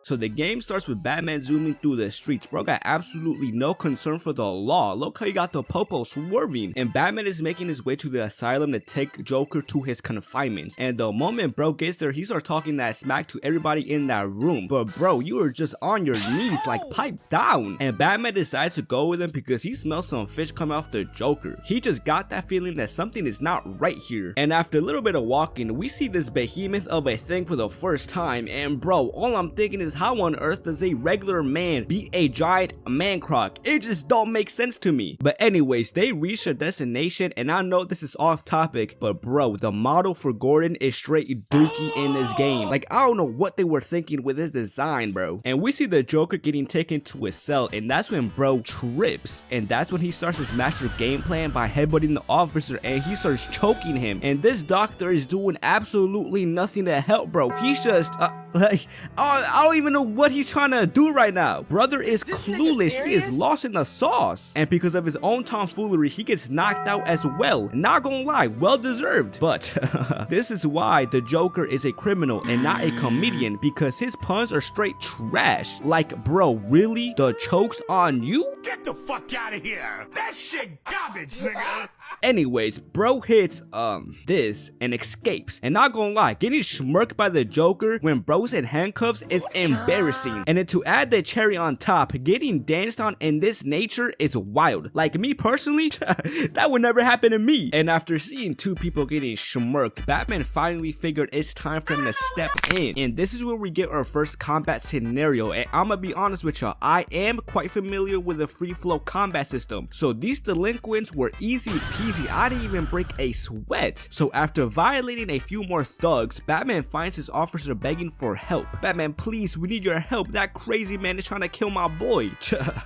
So the game starts with Batman zooming through the streets. Bro got absolutely no concern for the law. Look how he got the popo swerving. And Batman is making his way to the asylum to take Joker to his confinements. And the moment bro gets there, he starts talking that smack to everybody in that room. But bro, you are just on your knees, like pipe down. And Batman decides to go with him because he smells some fish coming off the Joker. He just got that feeling that something is not right here. And after a little bit of walking, we see this behemoth of a thing for the first time. And bro, all I'm thinking is, how on earth does a regular man beat a giant man Croc? It just don't make sense to me. But anyways, they reach their destination, and I know this is off topic, but bro, the model for Gordon is straight dookie in this game. Like, I don't know what they were thinking with his design, bro. And we see the Joker getting taken to his cell, and that's when bro trips, and that's when he starts his master game plan by headbutting the officer, and he starts choking him. And this doctor is doing absolutely nothing to help, bro. He's just like, I don't even know what he's trying to do right now. Brother is clueless. He is lost in the sauce, and because of his own tomfoolery, he gets knocked out as well. Not gonna lie, well deserved. But this is why the Joker is a criminal and not a comedian, because his puns are straight trash. Like, bro, really? The chokes on you? Get the fuck out of here! That shit garbage, nigga! Anyways, bro hits this and escapes. And not gonna lie, getting smirked by the Joker when bro's in handcuffs is embarrassing. And then to add the cherry on top, getting danced on in this nature is wild. Like, me personally, that would never happen to me. And after seeing two people getting smirked, Batman finally figured it's time for him to step in. And this is where we get our first combat scenario. And I'm gonna be honest with y'all, I am quite familiar with the free flow combat system. So these delinquents were easy peasy. I didn't even break a sweat. So after violating a few more thugs, Batman finds his officer begging for help. Batman, please, we need your help. That crazy man is trying to kill my boy.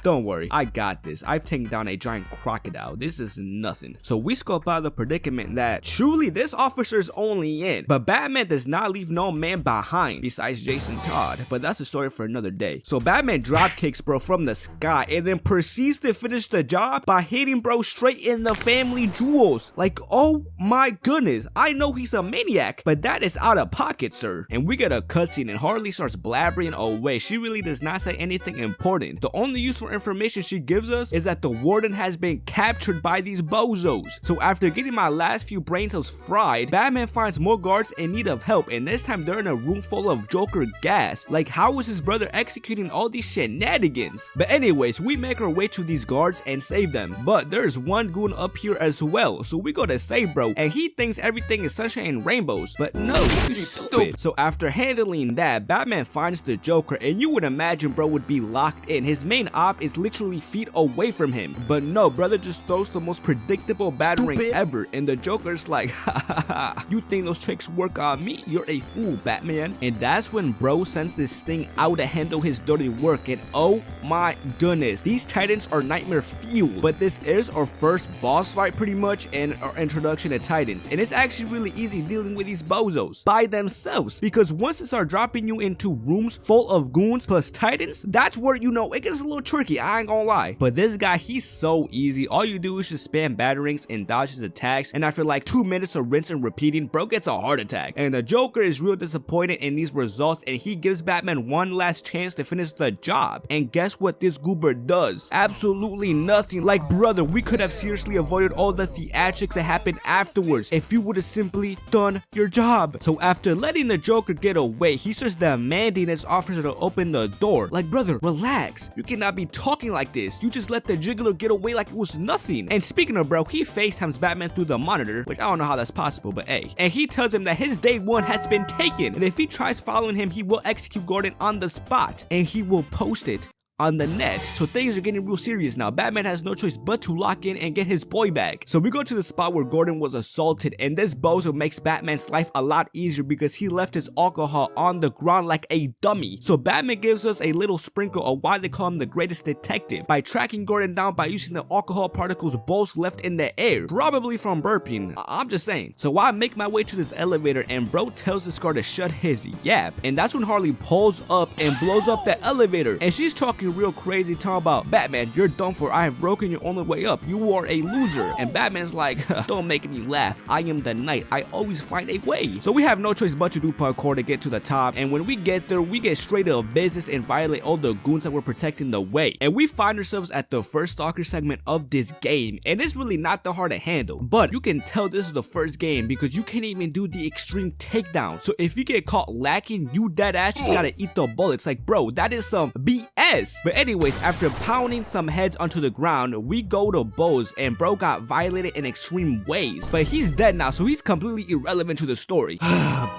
Don't worry, I got this. I've taken down a giant crocodile. This is nothing. So we scope out the predicament that truly this officer is only in. But Batman does not leave no man behind besides Jason Todd. But that's a story for another day. So Batman drop kicks bro from the sky and then proceeds to finish the job by hitting bro straight in the family jewels. Like, oh my goodness, I know he's a maniac, but that is out of pocket, sir. And we get a cutscene and Harley starts blabbering away. She really does not say anything important. The only useful information she gives us is that the warden has been captured by these bozos. So after getting my last few brain cells fried, Batman finds more guards in need of help, and this time they're in a room full of Joker gas. Like, how is his brother executing all these shenanigans? But anyways, we make our way to these guards and save them. But there's one goon up here as well, so we go to save bro, and he thinks everything is sunshine and rainbows. But no, you stupid. So after handling that, Batman finds the Joker, and you would imagine bro would be locked in. His main op is literally feet away from him. But no, brother just throws the most predictable battering ever, and the Joker's like, ha ha ha, you think those tricks work on me? You're a fool, Batman. And that's when bro sends this thing out to handle his dirty work, and oh my goodness, these titans are nightmare fuel. But this is our first boss fight pretty much, and our introduction to titans, and it's actually really easy dealing with these bozos by themselves, because once they start dropping you into rooms full of goons plus titans, that's where, you know, it gets a little tricky, I ain't gonna lie. But this guy, he's so easy. All you do is just spam batterings and dodge his attacks, and after like 2 minutes of rinse and repeating, bro gets a heart attack. And the Joker is real disappointed in these results, and he gives Batman one last chance to finish the job. And guess what this goober does? Absolutely nothing. Like, brother, we could have seriously avoided all the theatrics that happened afterwards if you would have simply done your job. So after letting the Joker get away, he starts demanding his officer to open the door. Like, brother, relax. You cannot be talking like this. You just let the Jiggler get away like it was nothing. And speaking of bro, he FaceTimes Batman through the monitor, which I don't know how that's possible, but hey. And he tells him that his day one has been taken, and if he tries following him, he will execute Gordon on the spot, and he will post it on the net. So things are getting real serious now. Batman has no choice but to lock in and get his boy back. So we go to the spot where Gordon was assaulted, and this bozo makes Batman's life a lot easier because he left his alcohol on the ground like a dummy. So Batman gives us a little sprinkle of why they call him the greatest detective, by tracking Gordon down by using the alcohol particles balls left in the air, probably from burping. I'm just saying. So I make my way to this elevator, and bro tells this guard to shut his yap, and that's when Harley pulls up and blows up the elevator, and she's talking acting real crazy, talking about, Batman, you're done for. I have broken your only way up. You are a loser. And Batman's like, don't make me laugh. I am the knight. I always find a way. So we have no choice but to do parkour to get to the top. And when we get there, we get straight to business and violate all the goons that were protecting the way. And we find ourselves at the first stalker segment of this game. And it's really not that hard to handle. But you can tell this is the first game because you can't even do the extreme takedown. So if you get caught lacking, you dead ass just gotta eat the bullets. Like, bro, that is some BS. But anyways, after pounding some heads onto the ground, we go to Bose, and bro got violated in extreme ways. But he's dead now, so he's completely irrelevant to the story.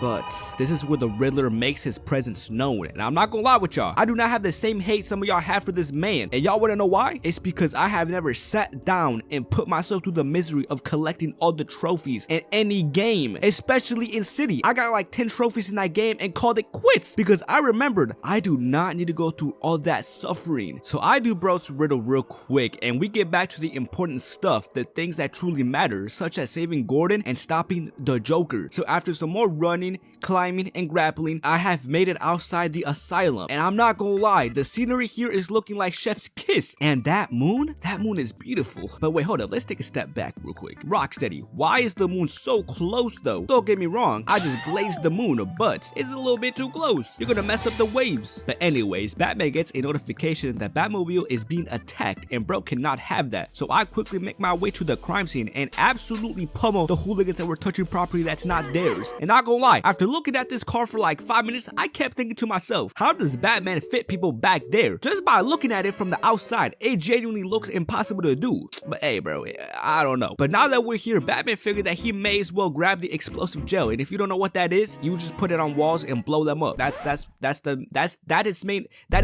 But this is where the Riddler makes his presence known. And I'm not gonna lie with y'all, I do not have the same hate some of y'all have for this man. And y'all wanna know why? It's because I have never sat down and put myself through the misery of collecting all the trophies in any game, especially in City. I got like 10 trophies in that game and called it quits because I remembered I do not need to go through all that suffering. So I do bro's riddle real quick, and we get back to the important stuff, the things that truly matter, such as saving Gordon and stopping the Joker. So after some more running, climbing, and grappling, I have made it outside the asylum. And I'm not gonna lie, the scenery here is looking like Chef's Kiss. And that moon is beautiful. But wait, hold up, let's take a step back real quick. Rocksteady, why is the moon so close though? Don't get me wrong, I just glazed the moon, but it's a little bit too close. You're gonna mess up the waves. But anyways, Batman gets a notification that Batmobile is being attacked, and bro cannot have that. So I quickly make my way to the crime scene and absolutely pummel the hooligans that were touching property that's not theirs. And not gonna lie, after looking at this car for like 5 minutes, I kept thinking to myself, how does Batman fit people back there? Just by looking at it from the outside, it genuinely looks impossible to do. But hey bro, I don't know. But now that we're here, Batman figured that he may as well grab the explosive gel. And if you don't know what that is, you just put it on walls and blow them up. That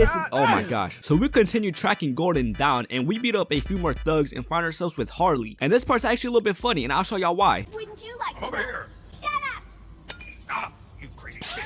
is oh my gosh. So we continue tracking Gordon down, and we beat up a few more thugs and find ourselves with Harley. And this part's actually a little bit funny, and I'll show y'all why. Wouldn't you like to Over here. Shut up! Ah, you crazy bitch.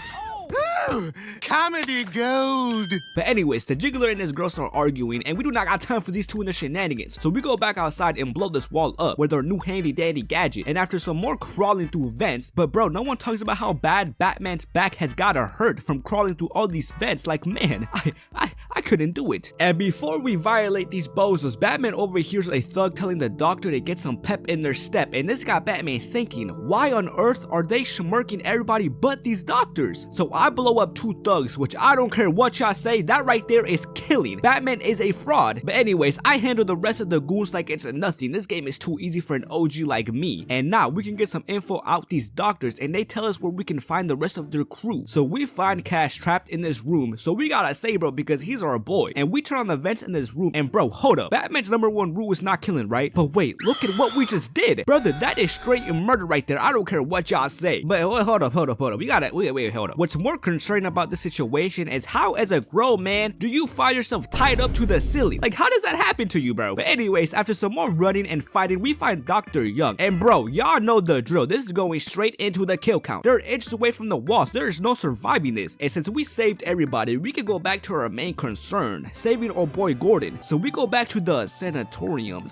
Comedy gold. But anyways, the Jiggler and his girl start arguing, and we do not got time for these two and their shenanigans. So we go back outside and blow this wall up with our new handy dandy gadget. And after some more crawling through vents, but bro, no one talks about how bad Batman's back has gotta hurt from crawling through all these vents. Like, man, I couldn't do it. And before we violate these bozos, Batman overhears a thug telling the doctor to get some pep in their step. And this got Batman thinking, why on earth are they schmirking everybody but these doctors? So I blow up 2 thugs, which I don't care what y'all say, that right there is killing. Batman is a fraud. But anyways, I handle the rest of the goons like it's nothing. This game is too easy for an OG like me. And now we can get some info out these doctors, and they tell us where we can find the rest of their crew. So we find Cash trapped in this room. So we gotta say bro, because he's our boy. And we turn on the vents in this room, and bro, hold up. Batman's #1 rule is not killing, right? But wait, look at what we just did. Brother, that is straight murder right there. I don't care what y'all say. But hold up. We gotta, wait, hold up. What's more concerning about this situation is how, as a grown man, do you find yourself tied up to the ceiling? Like, how does that happen to you, bro? But anyways, after some more running and fighting, we find Dr. Young. And bro, y'all know the drill. This is going straight into the kill count. They're inches away from the walls. There is no surviving this. And since we saved everybody, we can go back to our main concern, saving our boy Gordon. So we go back to the sanatorium.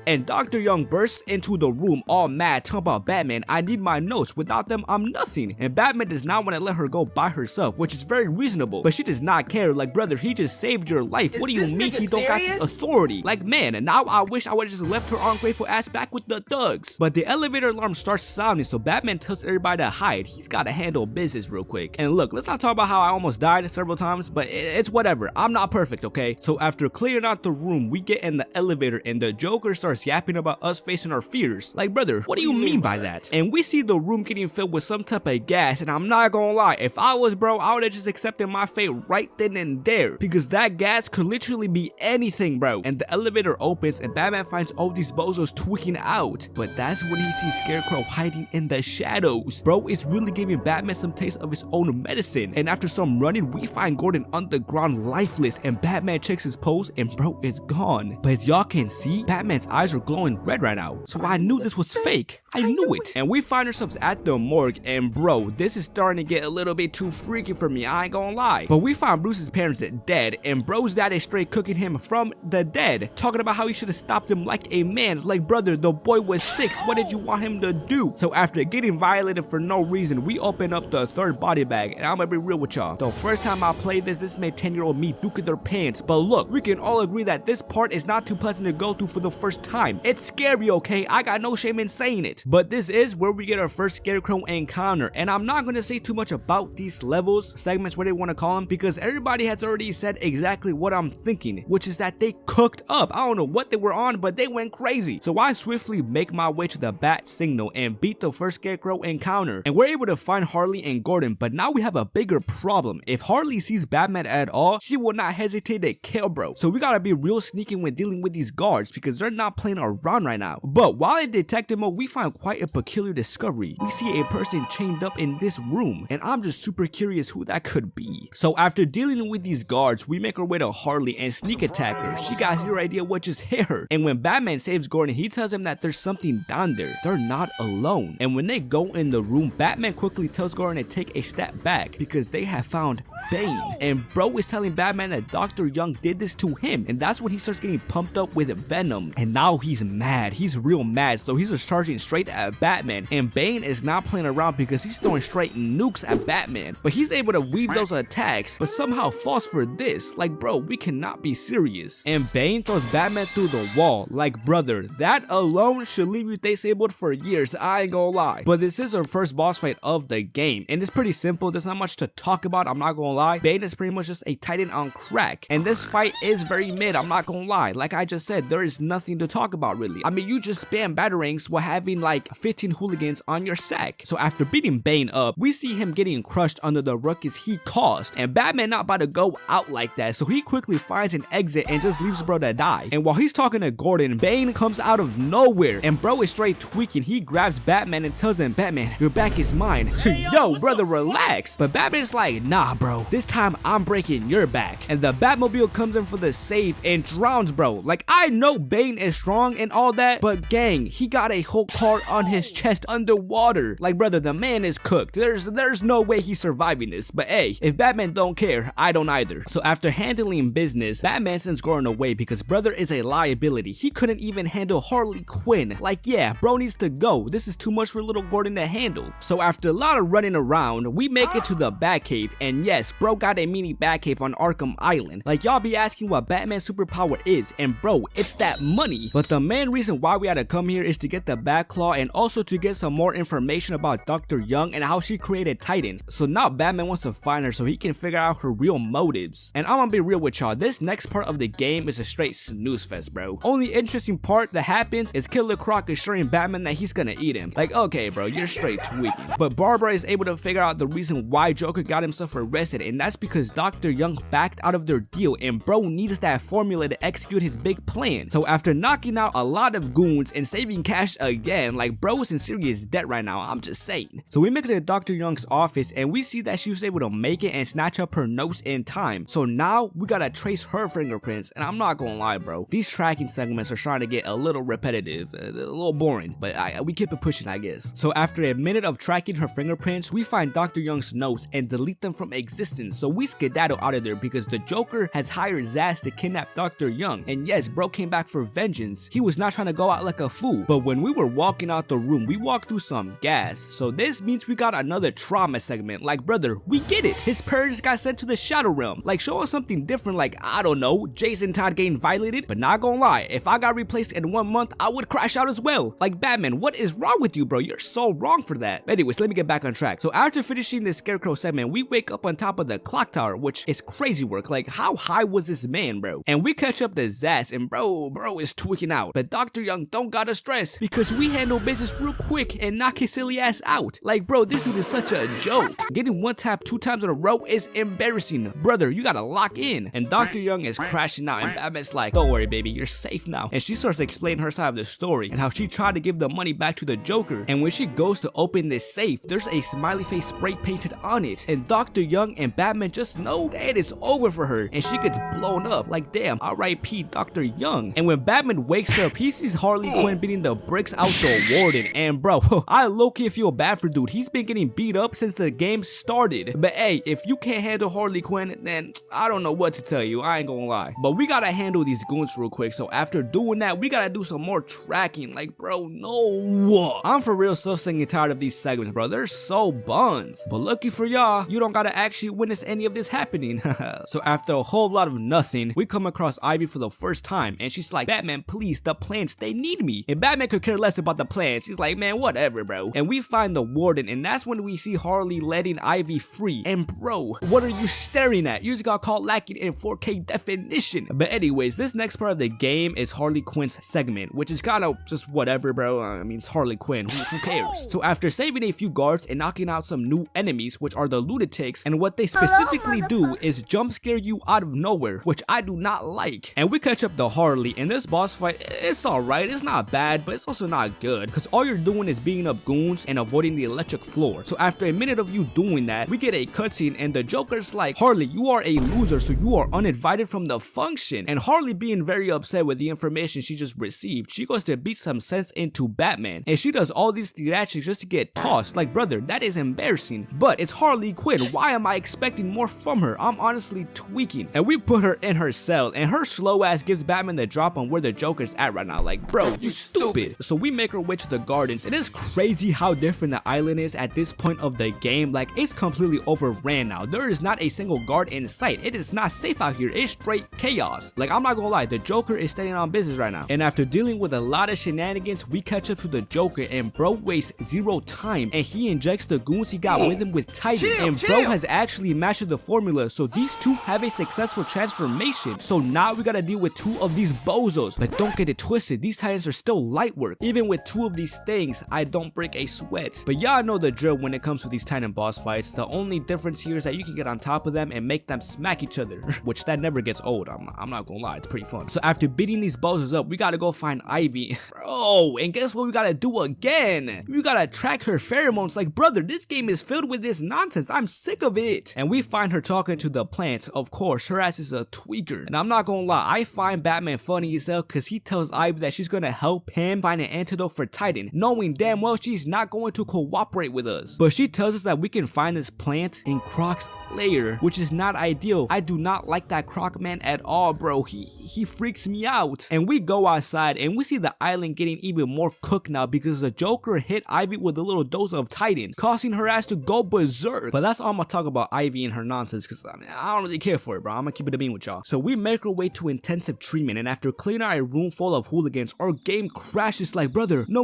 And Dr. Young bursts into the room all mad, talking about, Batman, I need my notes. Without them, I'm nothing. And Batman does not want to let her go by herself, which is very reasonable. But she does not care. Like, brother, he just saved your life. What do you mean he don't got the authority? Like, man, and now I wish I would have just left her ungrateful ass back with the thugs. But the elevator alarm starts sounding, so Batman tells everybody to hide. He's got to handle business real quick. And look, let's not talk about how I almost died several times, but it's whatever. I'm not perfect, okay? So after clearing out the room, we get in the elevator, and the Joker starts yapping about us facing our fears. Like, brother, what do you mean by that? And we see the room getting filled with some type of gas, and I'm not gonna lie, if I was bro, I would have just accepted my fate right then and there, because that gas could literally be anything, bro. And the elevator opens, and Batman finds all these bozos tweaking out, but that's when he sees Scarecrow hiding in the shadows. Bro is really giving Batman some taste of his own medicine. And after some running, we find Gordon on the ground lifeless, and Batman checks his pulse, and bro is gone. But as y'all can see, Batman's eyes are glowing red right now, so I knew this was fake. I knew it. And we find ourselves at the morgue, and bro, this is starting to get a little bit too freaky for me, I ain't gonna lie. But we find Bruce's parents dead, and bro's dad is straight cooking him from the dead, talking about how he should have stopped him like a man. Like, brother, the boy was 6, what did you want him to do? So after getting violated for no reason, we open up the third body bag, and I'm gonna be real with y'all. The first time I played this made 10-year-old me duking their pants. But look, we can all agree that this part is not too pleasant to go through for the first time. It's scary, okay? I got no shame in saying it. But this is where we get our first Scarecrow encounter, and I'm not gonna say too much about these levels, segments, what they want to call them, because everybody has already said exactly what I'm thinking, which is that they cooked up. I don't know what they were on, but they went crazy. So I swiftly make my way to the bat signal and beat the first Scarecrow encounter, and we're able to find Harley and Gordon. But now we have a bigger problem. If Harley sees Batman at all, she will not hesitate to kill bro. So we gotta be real sneaky when dealing with these guards, because they're not playing around right now. But while in detective mode, we find quite a peculiar discovery. We see a person chained up in this room, and I'm just super curious who that could be. So after dealing with these guards, we make our way to Harley and sneak attack her. She got zero idea what just hit her. And when Batman saves Gordon, he tells him that there's something down there. They're not alone. And when they go in the room, Batman quickly tells Gordon to take a step back because they have found Bane. And bro is telling Batman that Dr. Young did this to him, and that's when he starts getting pumped up with venom. And now he's mad. He's real mad, so he's just charging straight at Batman. And Bane is not playing around because he's throwing straight nukes at Batman. But he's able to weave those attacks, but somehow falls for this. Like, bro, we cannot be serious. And Bane throws Batman through the wall. Like, brother, that alone should leave you disabled for years, I ain't gonna lie. But this is our first boss fight of the game, and it's pretty simple. There's not much to talk about, I'm not gonna lie. Bane is pretty much just a Titan on crack, and this fight is very mid, I'm not gonna lie. Like I just said, there is nothing to talk about really. I mean, you just spam batarangs while having like 15 hooligans on your sack. So after beating Bane up, we see him getting crushed under the ruckus he caused, and Batman not about to go out like that, so he quickly finds an exit and just leaves bro to die. And while he's talking to Gordon, Bane comes out of nowhere, and bro is straight tweaking. He grabs Batman and tells him, Batman, your back is mine. Yo, brother, relax. But Batman's like, nah bro, this time I'm breaking your back. And the Batmobile comes in for the save and drowns bro. Like, I know Bane is strong and all that, but gang, he got a whole car on his chest underwater. Like, brother, the man is cooked. There's no way he's surviving this. But hey, if Batman don't care, I don't either. So after handling business, Batman sends Gordon away because brother is a liability. He couldn't even handle Harley Quinn. Like, yeah, bro needs to go. This is too much for little Gordon to handle. So after a lot of running around, we make it to the Batcave, and yes, bro got a mini Batcave on Arkham Island. Like, y'all be asking what Batman's superpower is, and bro, it's that money. But the main reason why we had to come here is to get the Batclaw, and also to get some more information about Dr. Young and how she created Titan. So now Batman wants to find her so he can figure out her real motives. And I'm gonna be real with y'all, this next part of the game is a straight snooze fest, bro. Only interesting part that happens is Killer Croc assuring Batman that he's gonna eat him. Like, okay bro, you're straight tweaking. But Barbara is able to figure out the reason why Joker got himself arrested, and that's because Dr. Young backed out of their deal, and bro needs that formula to execute his big plan. So after knocking out a lot of goons and saving cash again, like bro is in serious debt right now, I'm just saying. So we make it to Dr. Young's office, and we see that she was able to make it and snatch up her notes in time. So now we gotta trace her fingerprints, and I'm not gonna lie bro, these tracking segments are starting to get a little repetitive, a little boring, but we keep it pushing I guess. So after a minute of tracking her fingerprints, we find Dr. Young's notes and delete them from existence. So we skedaddle out of there because the Joker has hired Zaz to kidnap Dr. Young. And yes, bro came back for vengeance. He was not trying to go out like a fool. But when we were walking out the room, we walked through some gas. So this means we got another trauma segment. Like, brother, we get it. His parents got sent to the Shadow Realm. Like, show us something different, like, I don't know, Jason Todd getting violated. But not gonna lie, if I got replaced in 1 month, I would crash out as well. Like, Batman, what is wrong with you, bro? You're so wrong for that. Anyways, let me get back on track. So after finishing this Scarecrow segment, we wake up on top of the clock tower, which is crazy work. Like, how high was this man, bro? And we catch up to Zaz, and bro is tweaking out. But Dr. Young don't gotta stress because we handle business real quick and knock his silly ass out. Like, bro, this dude is such a joke. Getting one tap 2 times in a row is embarrassing. Brother, you gotta lock in. And Dr. Young is crashing out, and Batman's like, don't worry, baby, you're safe now. And she starts explaining her side of the story and how she tried to give the money back to the Joker. And when she goes to open this safe, there's a smiley face spray painted on it. And Dr. Young and and Batman just know that it is over for her and she gets blown up. Like damn, R.I.P. Dr. Young. And when Batman wakes up, he sees Harley Quinn beating the bricks out the warden. And bro, I low-key feel bad for dude. He's been getting beat up since the game started. But hey, if you can't handle Harley Quinn, then I don't know what to tell you. I ain't gonna lie. But we gotta handle these goons real quick. So after doing that, we gotta do some more tracking. Like bro, no. I'm for real so sick and tired of these segments, bro. They're so buns. But lucky for y'all, you don't gotta actually witness any of this happening. So after a whole lot of nothing, we come across Ivy for the first time, and she's like, Batman, please, the plants, they need me. And Batman could care less about the plants. He's like, man, whatever, bro. And we find the warden, and that's when we see Harley letting Ivy free. And bro, what are you staring at? You just got caught lacking in 4K definition. But anyways, this next part of the game is Harley Quinn's segment, which is kind of just whatever, bro. I mean, it's Harley Quinn. Who cares? So after saving a few guards and knocking out some new enemies, which are the lunatics, and what they specifically do is jump scare you out of nowhere, which I do not like. And we catch up to Harley, and this boss fight, it's alright. It's not bad, but it's also not good, because all you're doing is beating up goons and avoiding the electric floor. So after a minute of you doing that, we get a cutscene, and the Joker's like, Harley, you are a loser, so you are uninvited from the function. And Harley, being very upset with the information she just received, she goes to beat some sense into Batman, and she does all these theatrics just to get tossed. Like brother, that is embarrassing. But it's Harley Quinn. Why am I expecting more from her? I'm honestly tweaking. And we put her in her cell, and her slow ass gives Batman the drop on where the Joker's at right now. Like bro, you stupid. So we make our way to the gardens. It is crazy how different the island is at this point of the game. Like it's completely overran now. There is not a single guard in sight. It is not safe out here. It's straight chaos. Like I'm not gonna lie, the Joker is standing on business right now. And after dealing with a lot of shenanigans, we catch up to the Joker, and bro wastes zero time, and he injects the goons he got with him with Titan. And bro has actually mastered the formula, so these two have a successful transformation. So now we gotta deal with two of these bozos. But don't get it twisted, these Titans are still light work. Even with two of these things, I don't break a sweat. But y'all know the drill when it comes to these Titan boss fights. The only difference here is that you can get on top of them and make them smack each other, which that never gets old. I'm not gonna lie, it's pretty fun. So after beating these bozos up, we gotta go find Ivy. Bro, and guess what we gotta do again? We gotta track her pheromones. Like brother, this game is filled with this nonsense. I'm sick of it. And we find her talking to the plants. Of course, her ass is a tweaker. And I'm not gonna lie, I find Batman funny as hell because he tells Ivy that she's gonna help him find an antidote for Titan, knowing damn well she's not going to cooperate with us. But she tells us that we can find this plant in Croc's lair, which is not ideal. I do not like that Croc man at all, bro. He freaks me out. And we go outside, and we see the island getting even more cooked now because the Joker hit Ivy with a little dose of Titan, causing her ass to go berserk. But that's all I'm gonna talk about Ivy and her nonsense, because I mean, I don't really care for it, bro. I'm gonna keep it a bean with y'all. So we make our way to intensive treatment, and after clearing out a room full of hooligans, our game crashes. Like brother, no,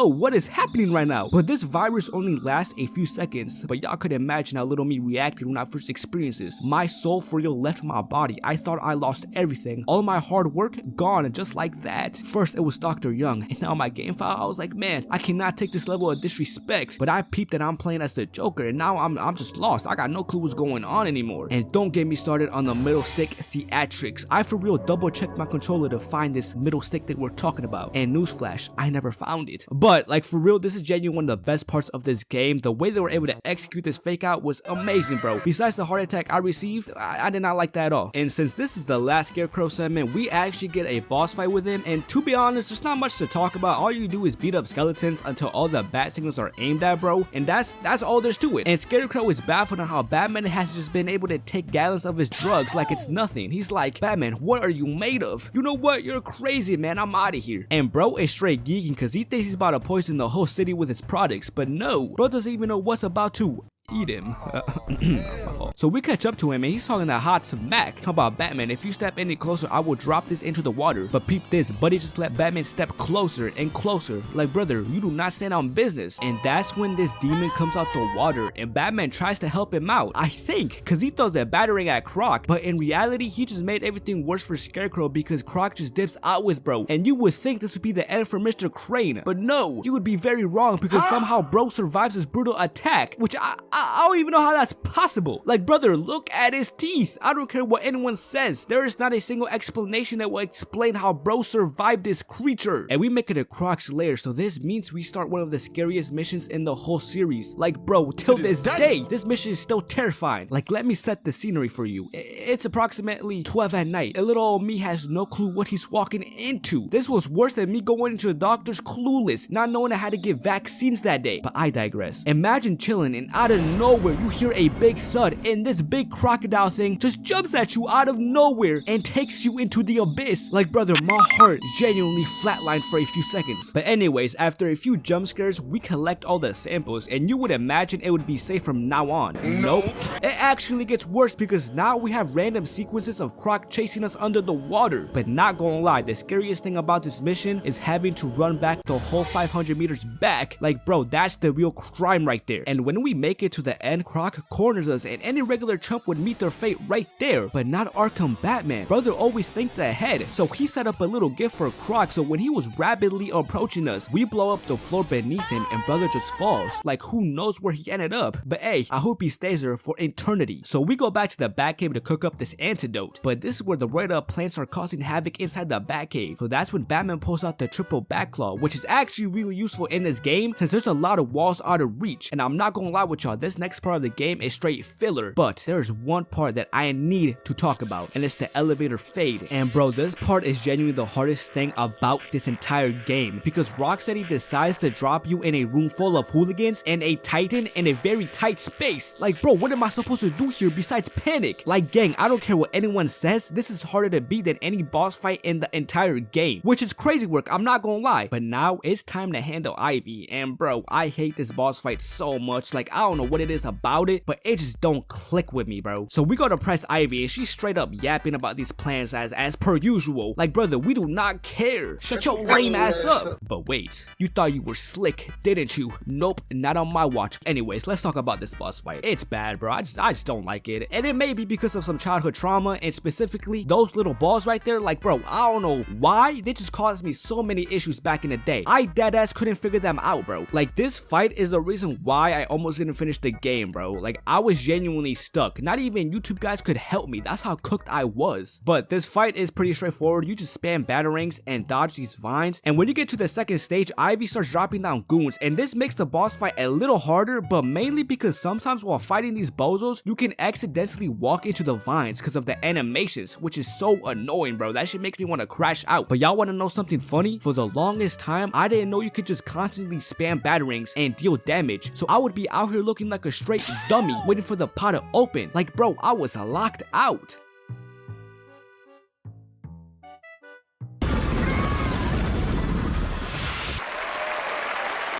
what is happening right now? But this virus only lasts a few seconds, but y'all could imagine how little me reacted when I first experienced this. My soul for real left my body. I thought I lost everything. All my hard work gone just like that. First it was Dr. Young, and now my game file. I was like, man, I cannot take this level of disrespect. But I peeped that I'm playing as the Joker, and now I'm just lost. I got no clue what's going on anymore. And don't get me started on the middle stick theatrics. I for real double checked my controller to find this middle stick that we're talking about, and newsflash, I never found it. But like for real, this is genuinely one of the best parts of this game. The way they were able to execute this fake out was amazing, bro. Besides the heart attack I received, I did not like that at all. And since this is the last Scarecrow segment, we actually get a boss fight with him, and to be honest, there's not much to talk about. All you do is beat up skeletons until all the bat signals are aimed at, bro, and that's all there's to it. And Scarecrow is baffled on how Batman has just been able to take gallons of his drugs like it's nothing. He's like, Batman, what are you made of? You know what, you're crazy, man, I'm out of here. And bro is straight geeking because he thinks he's about to poison the whole city with his products, but no, bro doesn't even know what's about to eat him. My fault. So we catch up to him, and he's talking that hot smack. Talk about Batman, if you step any closer, I will drop this into the water. But peep this, Buddy just let Batman step closer and closer. Like, brother, you do not stand on business. And that's when this demon comes out the water, and Batman tries to help him out, I think, because he throws a battering at Croc. But in reality, he just made everything worse for Scarecrow because Croc just dips out with bro. And you would think this would be the end for Mr. Crane, but no, you would be very wrong because somehow bro survives this brutal attack, which I don't even know how that's possible. Like, brother, look at his teeth. I don't care what anyone says. There is not a single explanation that will explain how bro survived this creature. And we make it a Croc's lair, so this means we start one of the scariest missions in the whole series. Like, bro, till this day, this mission is still terrifying. Like, let me set the scenery for you. It's approximately 12 at night. A little old me has no clue what he's walking into. This was worse than me going into the doctor's clueless, not knowing I had to get vaccines that day. But I digress. Imagine chilling and out of nowhere you hear a big thud and this big crocodile thing just jumps at you out of nowhere and takes you into the abyss. Like, brother, my heart genuinely flatlined for a few seconds. But anyways, after a few jump scares, we collect all the samples and you would imagine it would be safe from now on. Nope. It actually gets worse because now we have random sequences of Croc chasing us under the water. But not gonna lie, the scariest thing about this mission is having to run back the whole 500 meters back. Like, bro, that's the real crime right there. And when we make it to the end, Croc corners us and any regular chump would meet their fate right there. But not Arkham Batman. Brother always thinks ahead, so he set up a little gift for Croc, so when he was rapidly approaching us, we blow up the floor beneath him and brother just falls. Like, who knows where he ended up? But hey, I hope he stays there for eternity. So we go back to the Batcave to cook up this antidote, but this is where the roided up plants are causing havoc inside the Batcave. So that's when Batman pulls out the triple Batclaw, which is actually really useful in this game since there's a lot of walls out of reach. And I'm not gonna lie with y'all, this next part of the game is straight filler, but there's one part that I need to talk about, and it's the elevator fade. And bro, this part is genuinely the hardest thing about this entire game because Rocksteady decides to drop you in a room full of hooligans and a Titan in a very tight space. Like, bro, what am I supposed to do here besides panic? Like, gang, I don't care what anyone says, this is harder to beat than any boss fight in the entire game, which is crazy work, I'm not gonna lie. But now it's time to handle Ivy, and bro, I hate this boss fight so much. Like, I don't know what it is about it, but it just don't click with me, bro. So we go to press Ivy and she's straight up yapping about these plans as per usual. Like, brother, we do not care, shut your lame ass up. But wait, you thought you were slick, didn't you? Nope, not on my watch. Anyways, let's talk about this boss fight. It's bad, bro. I just don't like it, and it may be because of some childhood trauma, and specifically those little balls right there. Like, bro, I don't know why they just caused me so many issues back in the day. I deadass couldn't figure them out, bro. Like, this fight is the reason why I almost didn't finish the game, bro. Like, I was genuinely stuck. Not even YouTube guys could help me. That's how cooked I was. But this fight is pretty straightforward. You just spam batarangs and dodge these vines, and when you get to the second stage, Ivy starts dropping down goons, and this makes the boss fight a little harder, but mainly because sometimes while fighting these bozos, you can accidentally walk into the vines because of the animations, which is so annoying, bro. That shit makes me want to crash out. But y'all want to know something funny? For the longest time, I didn't know you could just constantly spam batarangs and deal damage, so I would be out here looking like a straight dummy waiting for the pot to open. Like, bro, I was locked out.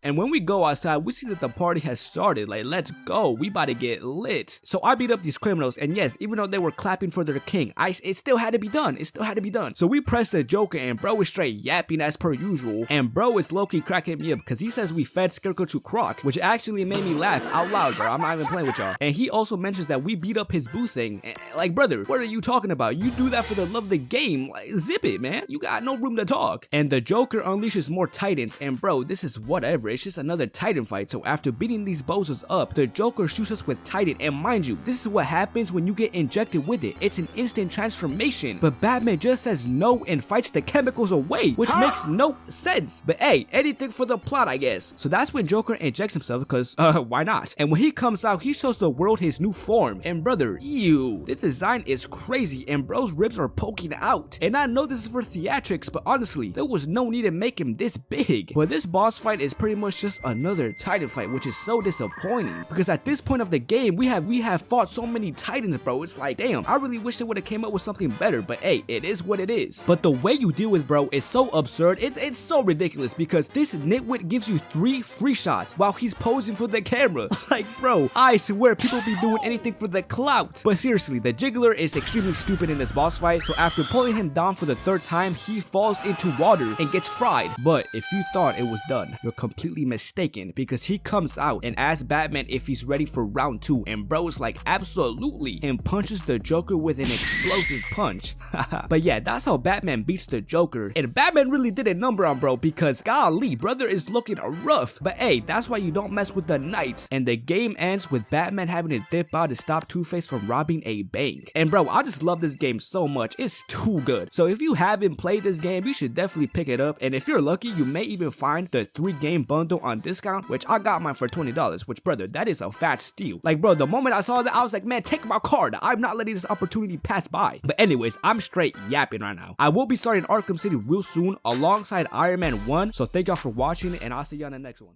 And when we go outside, we see that the party has started. Like, let's go, we about to get lit. So I beat up these criminals, and yes, even though they were clapping for their king, it still had to be done. It still had to be done. So we press the Joker, and bro is straight yapping as per usual. And bro is low-key cracking me up because he says we fed Scarecrow to Croc, which actually made me laugh out loud, bro. I'm not even playing with y'all. And he also mentions that we beat up his boo thing. Like, brother, what are you talking about? You do that for the love of the game. Like, zip it, man. You got no room to talk. And the Joker unleashes more Titans, and bro, this is whatever. It's just another Titan fight. So after beating these bozos up, the Joker shoots us with Titan, and mind you, this is what happens when you get injected with it. It's an instant transformation, but Batman just says no and fights the chemicals away, which makes no sense. But hey, anything for the plot, I guess. So that's when Joker injects himself because why not? And when he comes out, he shows the world his new form, and brother, ew, this design is crazy, and bro's ribs are poking out. And I know this is for theatrics, but honestly, there was no need to make him this big. But this boss fight is pretty much just another Titan fight, which is so disappointing because at this point of the game, we have fought so many Titans, bro. It's like, damn, I really wish they would have came up with something better, but hey, it is what it is. But the way you deal with bro is so absurd. It's so ridiculous because this nitwit gives you 3 free shots while he's posing for the camera. Like, bro, I swear people be doing anything for the clout. But seriously, the Jiggler is extremely stupid in this boss fight, so after pulling him down for the 3rd time, he falls into water and gets fried. But if you thought it was done, you're completely completely mistaken because he comes out and asks Batman if he's ready for round 2, and bro is like absolutely and punches the Joker with an explosive punch. But yeah, that's how Batman beats the Joker, and Batman really did a number on bro because golly, brother is looking rough. But hey, that's why you don't mess with the knight. And the game ends with Batman having to dip out to stop Two-Face from robbing a bank. And bro, I just love this game so much, it's too good. So if you haven't played this game, you should definitely pick it up, and if you're lucky, you may even find the 3-game bundle on discount, which I got mine for $20, which brother, that is a fat steal. Like bro, the moment I saw that, I was like, man, take my card, I'm not letting this opportunity pass by. But anyways, I'm straight yapping right now. I will be starting Arkham City real soon alongside Iron Man 1, so thank y'all for watching, and I'll see you on the next one.